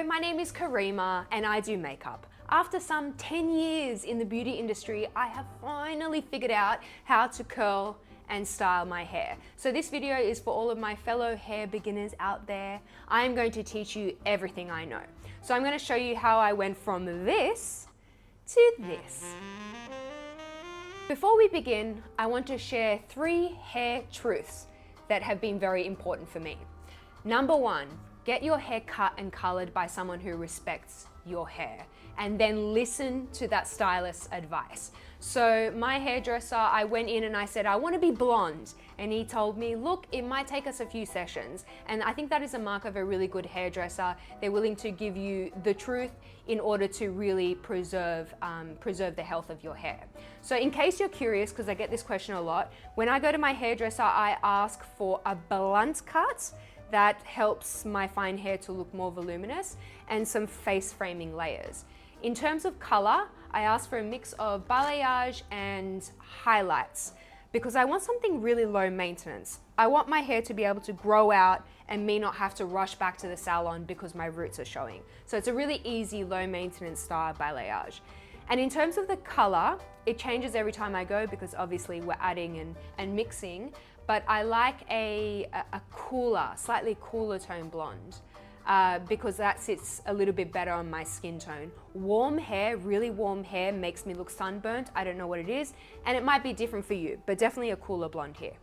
Hello, my name is Karima and I do makeup. After some 10 years in the beauty industry, I have finally figured out how to curl and style my hair. So this video is for all of my fellow hair beginners out there. I am going to teach you everything I know. So I'm going to show you how I went from this to this. Before we begin, I want to share 3 hair truths that have been very important for me. Number 1, get your hair cut and colored by someone who respects your hair, and then listen to that stylist's advice. So my hairdresser, I went in and I said, I want to be blonde. And he told me, look, it might take us a few sessions. And I think that is a mark of a really good hairdresser. They're willing to give you the truth in order to really preserve the health of your hair. So in case you're curious, because I get this question a lot, when I go to my hairdresser, I ask for a blunt cut that helps my fine hair to look more voluminous, and some face framing layers. In terms of color, I ask for a mix of balayage and highlights because I want something really low maintenance. I want my hair to be able to grow out and me not have to rush back to the salon because my roots are showing. So it's a really easy, low maintenance style balayage. And in terms of the color, it changes every time I go because obviously we're adding and mixing, but I like a cooler, slightly cooler tone blonde because that sits a little bit better on my skin tone. Warm hair, really warm hair makes me look sunburnt. I don't know what it is, and it might be different for you, but definitely a cooler blonde hair.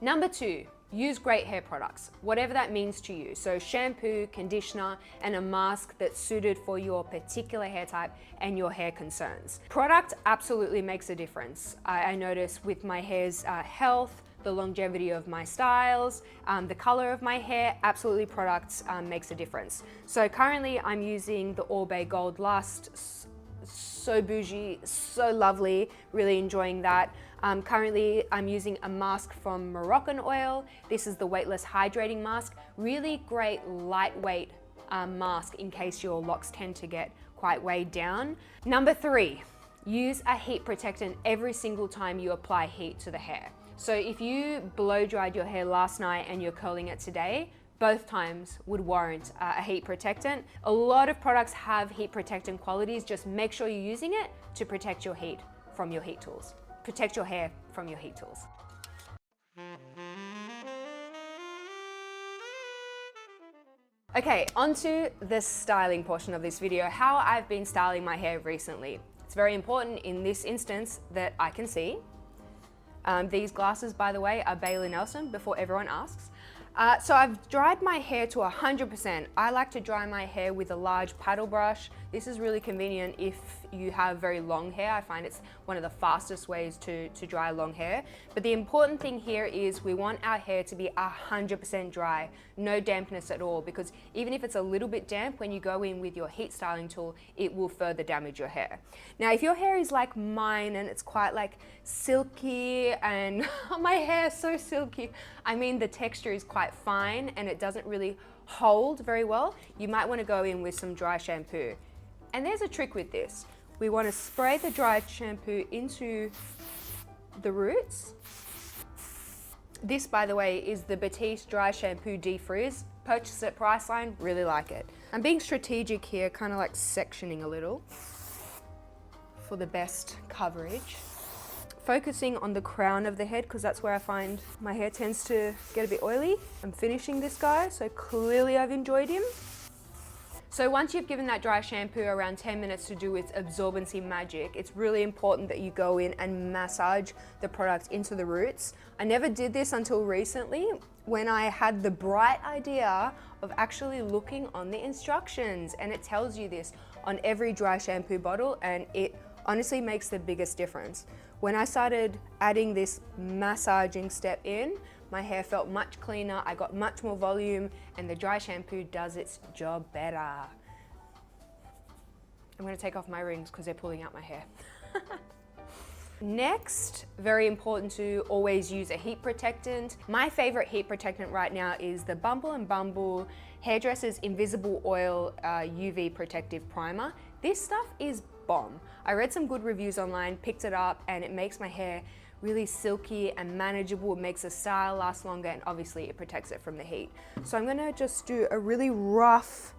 Number 2, use great hair products, whatever that means to you. So shampoo, conditioner, and a mask that's suited for your particular hair type and your hair concerns. Product absolutely makes a difference. I notice with my hair's health, the longevity of my styles, the color of my hair, absolutely products makes a difference. So currently I'm using the Oribe Gold Lust, so bougie, so lovely, really enjoying that. Currently I'm using a mask from Moroccanoil. This is the Weightless Hydrating Mask. Really great lightweight mask in case your locks tend to get quite weighed down. Number 3, use a heat protectant every single time you apply heat to the hair. So if you blow dried your hair last night and you're curling it today, both times would warrant a heat protectant. A lot of products have heat protectant qualities. Just make sure you're using it to protect your heat from your heat tools. Protect your hair from your heat tools. Okay, onto the styling portion of this video, how I've been styling my hair recently. It's very important in this instance that I can see. These glasses, by the way, are Bailey Nelson, before everyone asks. So I've dried my hair to 100%. I like to dry my hair with a large paddle brush. This is really convenient if you have very long hair. I find it's one of the fastest ways to dry long hair. But the important thing here is we want our hair to be 100% dry, no dampness at all, because even if it's a little bit damp, when you go in with your heat styling tool, it will further damage your hair. Now, if your hair is like mine and it's quite like silky, and my hair is so silky, I mean the texture is quite fine and it doesn't really hold very well, you might want to go in with some dry shampoo. And there's a trick with this. We want to spray the dry shampoo into the roots. This, by the way, is the Batiste Dry Shampoo Frizz. Purchase at Priceline, really like it. I'm being strategic here, kind of like sectioning a little for the best coverage. Focusing on the crown of the head because that's where I find my hair tends to get a bit oily. I'm finishing this guy, so clearly I've enjoyed him. So once you've given that dry shampoo around 10 minutes to do its absorbency magic, it's really important that you go in and massage the product into the roots. I never did this until recently when I had the bright idea of actually looking on the instructions, and it tells you this on every dry shampoo bottle, and it honestly makes the biggest difference. When I started adding this massaging step in, my hair felt much cleaner, I got much more volume, and the dry shampoo does its job better. I'm gonna take off my rings because they're pulling out my hair. Next, very important to always use a heat protectant. My favorite heat protectant right now is the Bumble Hairdresser's Invisible Oil UV Protective Primer. This stuff is bomb. I read some good reviews online, picked it up, and it makes my hair really silky and manageable. It makes the style last longer, and obviously it protects it from the heat. So I'm gonna just do a really rough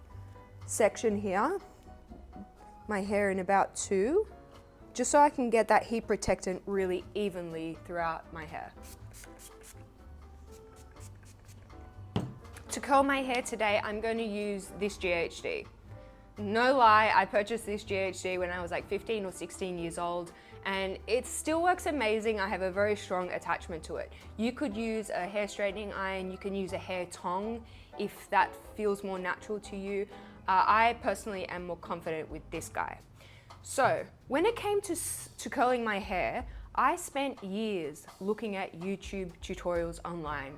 section here my hair in about 2, just so I can get that heat protectant really evenly throughout my hair. To curl my hair today, I'm going to use this GHD. No lie, I purchased this GHD when I was like 15 or 16 years old, and it still works amazing. I have a very strong attachment to it. You could use a hair straightening iron, you can use a hair tong if that feels more natural to you. I personally am more confident with this guy. So when it came to curling my hair, I spent years looking at YouTube tutorials online,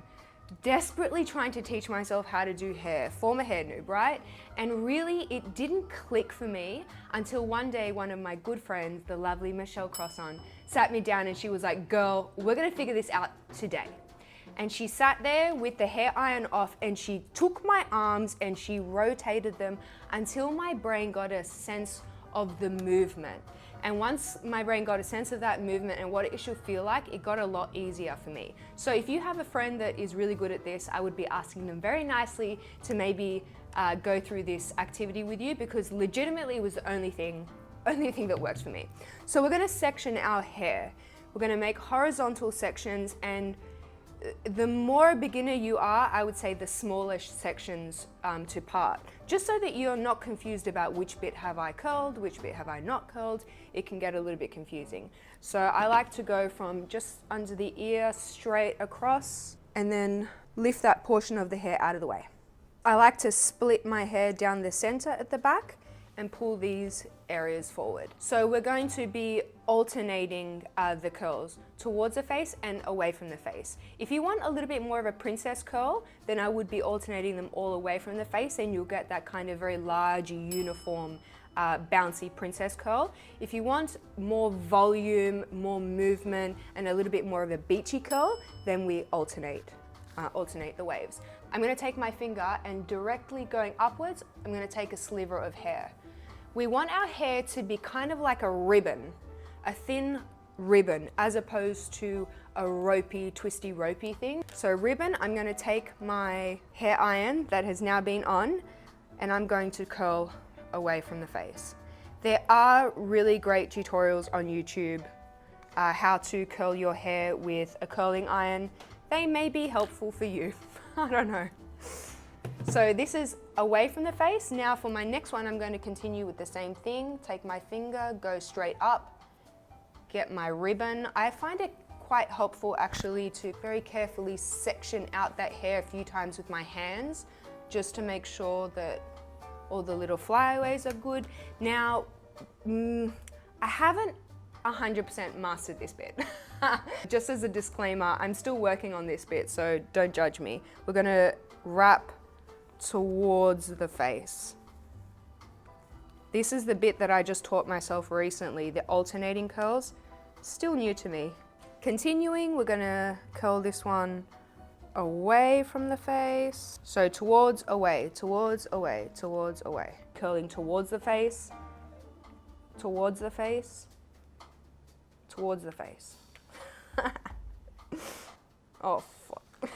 desperately trying to teach myself how to do hair, former hair noob, right? And really it didn't click for me until one day one of my good friends, the lovely Michelle Crosson, sat me down and she was like, girl, we're gonna figure this out today. And she sat there with the hair iron off and she took my arms and she rotated them until my brain got a sense of the movement. And once my brain got a sense of that movement and what it should feel like, it got a lot easier for me. So if you have a friend that is really good at this, I would be asking them very nicely to maybe go through this activity with you, because legitimately it was the only thing that worked for me. So we're gonna section our hair. We're gonna make horizontal sections, and the more beginner you are, I would say the smallish sections to part, just so that you're not confused about which bit have I curled, which bit have I not curled. It can get a little bit confusing. So I like to go from just under the ear straight across and then lift that portion of the hair out of the way. I like to split my hair down the center at the back and pull these areas forward. So we're going to be alternating the curls towards the face and away from the face. If you want a little bit more of a princess curl, then I would be alternating them all away from the face, and you'll get that kind of very large, uniform, bouncy princess curl. If you want more volume, more movement, and a little bit more of a beachy curl, then we alternate the waves. I'm gonna take my finger and directly going upwards, I'm gonna take a sliver of hair. We want our hair to be kind of like a ribbon, a thin ribbon, as opposed to a ropey, twisty, ropey thing. So ribbon, I'm gonna take my hair iron that has now been on, and I'm going to curl away from the face. There are really great tutorials on YouTube, how to curl your hair with a curling iron. They may be helpful for you, I don't know. So this is away from the face. Now for my next one, I'm going to continue with the same thing. Take my finger, go straight up, get my ribbon. I find it quite helpful actually to very carefully section out that hair a few times with my hands, just to make sure that all the little flyaways are good. Now, I haven't 100% mastered this bit. Just as a disclaimer, I'm still working on this bit, so don't judge me. We're gonna wrap towards the face. This is the bit that I just taught myself recently, the alternating curls. Still new to me. Continuing, we're gonna curl this one away from the face. So towards, away, towards, away, towards, away. Curling towards the face, towards the face, towards the face. Oh, fuck.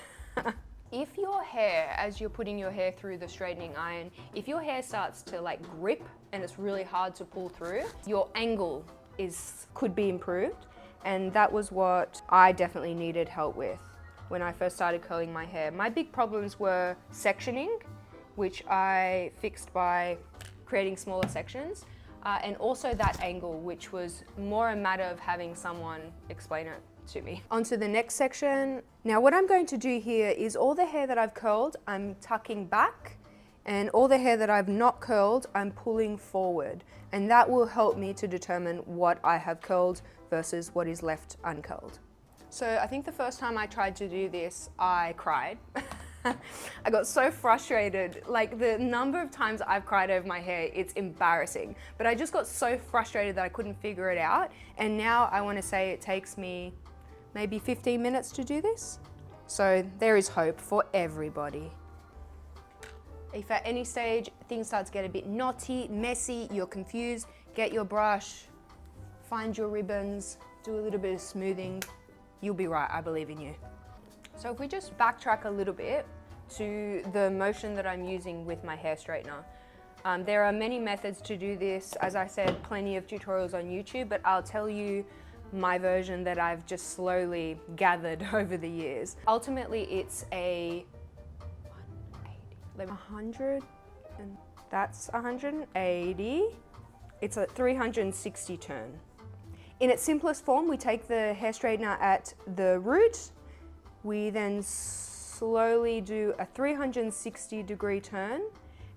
If your hair, as you're putting your hair through the straightening iron, if your hair starts to like grip and it's really hard to pull through, your angle could be improved. And that was what I definitely needed help with when I first started curling my hair. My big problems were sectioning, which I fixed by creating smaller sections, and also that angle, which was more a matter of having someone explain it to me. On to the next section. Now what I'm going to do here is all the hair that I've curled, I'm tucking back, and all the hair that I've not curled, I'm pulling forward. And that will help me to determine what I have curled versus what is left uncurled. So I think the first time I tried to do this, I cried. I got so frustrated. Like the number of times I've cried over my hair, it's embarrassing. But I just got so frustrated that I couldn't figure it out. And now I want to say it takes me maybe 15 minutes to do this. So there is hope for everybody. If at any stage things start to get a bit knotty, messy, you're confused, get your brush, find your ribbons, do a little bit of smoothing. You'll be right, I believe in you. So if we just backtrack a little bit to the motion that I'm using with my hair straightener, There are many methods to do this. As I said, plenty of tutorials on YouTube, but I'll tell you my version that I've just slowly gathered over the years. Ultimately, it's a 100, and that's 180. It's a 360 turn. In its simplest form, we take the hair straightener at the root. We then slowly do a 360-degree turn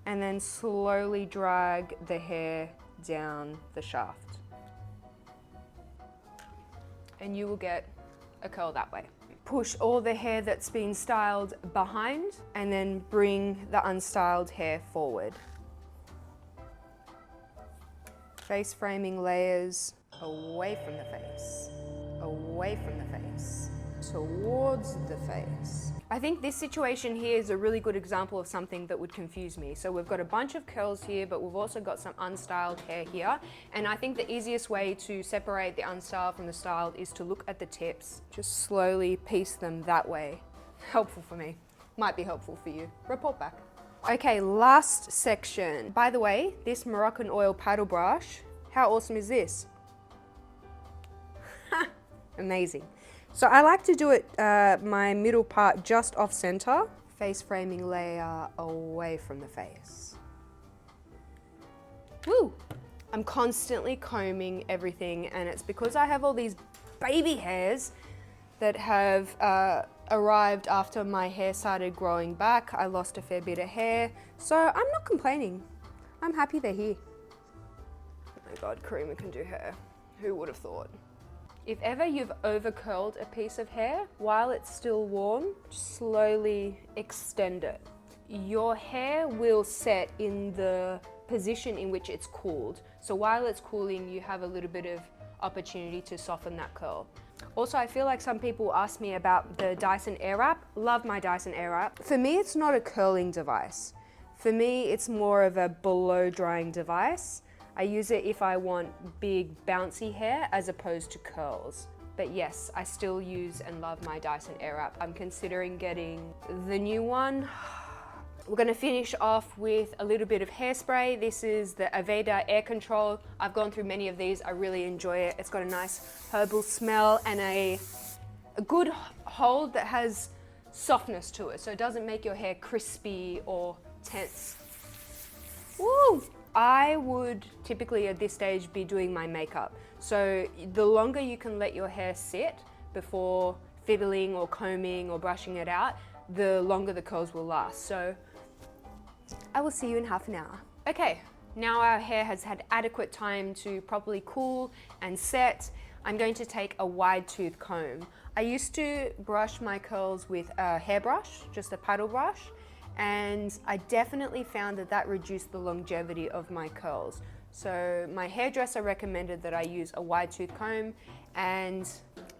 and then slowly drag the hair down the shaft. And you will get a curl that way. Push all the hair that's been styled behind and then bring the unstyled hair forward. Face framing layers away from the face, away from the face, towards the face. I think this situation here is a really good example of something that would confuse me. So we've got a bunch of curls here, but we've also got some unstyled hair here. And I think the easiest way to separate the unstyled from the styled is to look at the tips. Just slowly piece them that way. Helpful for me. Might be helpful for you. Report back. Okay, last section. By the way, this Moroccanoil paddle brush, how awesome is this? Amazing. So I like to do it, my middle part just off center. Face framing layer away from the face. Woo! I'm constantly combing everything, and it's because I have all these baby hairs that have arrived after my hair started growing back. I lost a fair bit of hair, so I'm not complaining. I'm happy they're here. Oh my God, Karima can do hair. Who would have thought? If ever you've over curled a piece of hair while it's still warm, slowly extend it. Your hair will set in the position in which it's cooled. So while it's cooling, you have a little bit of opportunity to soften that curl. Also, I feel like some people ask me about the Dyson Airwrap. Love my Dyson Airwrap. For me, it's not a curling device. For me, it's more of a below drying device. I use it if I want big bouncy hair as opposed to curls. But yes, I still use and love my Dyson Airwrap. I'm considering getting the new one. We're gonna finish off with a little bit of hairspray. This is the Aveda Air Control. I've gone through many of these. I really enjoy it. It's got a nice herbal smell and a good hold that has softness to it. So it doesn't make your hair crispy or tense. Woo! I would typically at this stage be doing my makeup. So the longer you can let your hair sit before fiddling or combing or brushing it out, the longer the curls will last. So I will see you in half an hour. Okay, now our hair has had adequate time to properly cool and set. I'm going to take a wide tooth comb. I used to brush my curls with a hairbrush, just a paddle brush, and I definitely found that that reduced the longevity of my curls. So my hairdresser recommended that I use a wide tooth comb, and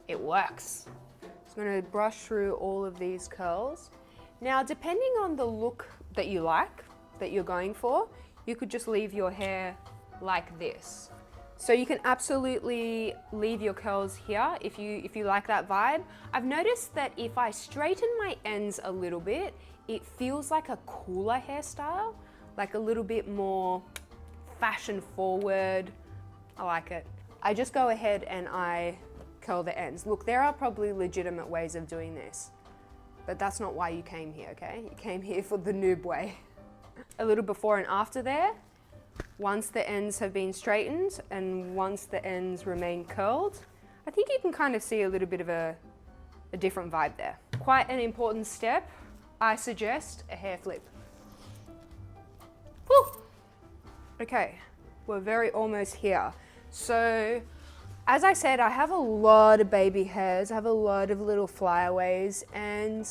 it works. So I'm gonna brush through all of these curls. Now, depending on the look that you like, that you're going for, you could just leave your hair like this. So you can absolutely leave your curls here if you like that vibe. I've noticed that if I straighten my ends a little bit, it feels like a cooler hairstyle, like a little bit more fashion forward. I like it. I just go ahead and I curl the ends. Look, there are probably legitimate ways of doing this, but that's not why you came here, okay? You came here for the noob way. A little before and after there. Once the ends have been straightened and once the ends remain curled, I think you can kind of see a little bit of a different vibe there. Quite an important step. I suggest a hair flip. Woo! Okay, we're very almost here. So, as I said, I have a lot of baby hairs, I have a lot of little flyaways, and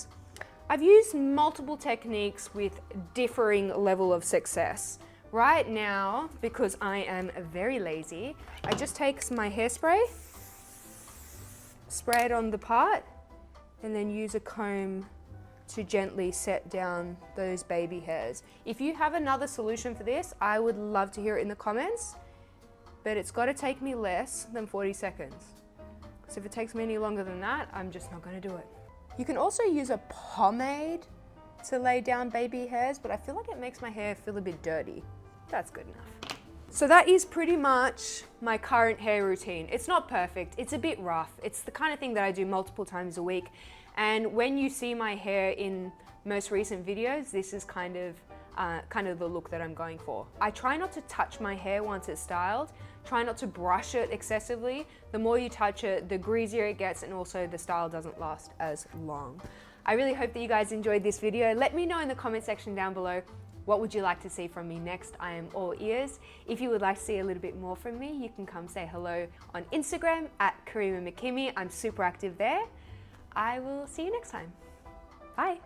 I've used multiple techniques with differing level of success. Right now, because I am very lazy, I just take my hairspray, spray it on the part, and then use a comb to gently set down those baby hairs. If you have another solution for this, I would love to hear it in the comments, but it's gotta take me less than 40 seconds. Because if it takes me any longer than that, I'm just not gonna do it. You can also use a pomade to lay down baby hairs, but I feel like it makes my hair feel a bit dirty. That's good enough. So that is pretty much my current hair routine. It's not perfect, it's a bit rough. It's the kind of thing that I do multiple times a week. And when you see my hair in most recent videos, this is kind of the look that I'm going for. I try not to touch my hair once it's styled. Try not to brush it excessively. The more you touch it, the greasier it gets, and also the style doesn't last as long. I really hope that you guys enjoyed this video. Let me know in the comment section down below, what would you like to see from me next? I am all ears. If you would like to see a little bit more from me, you can come say hello on Instagram at Karima McKimmie. I'm super active there. I will see you next time. Bye.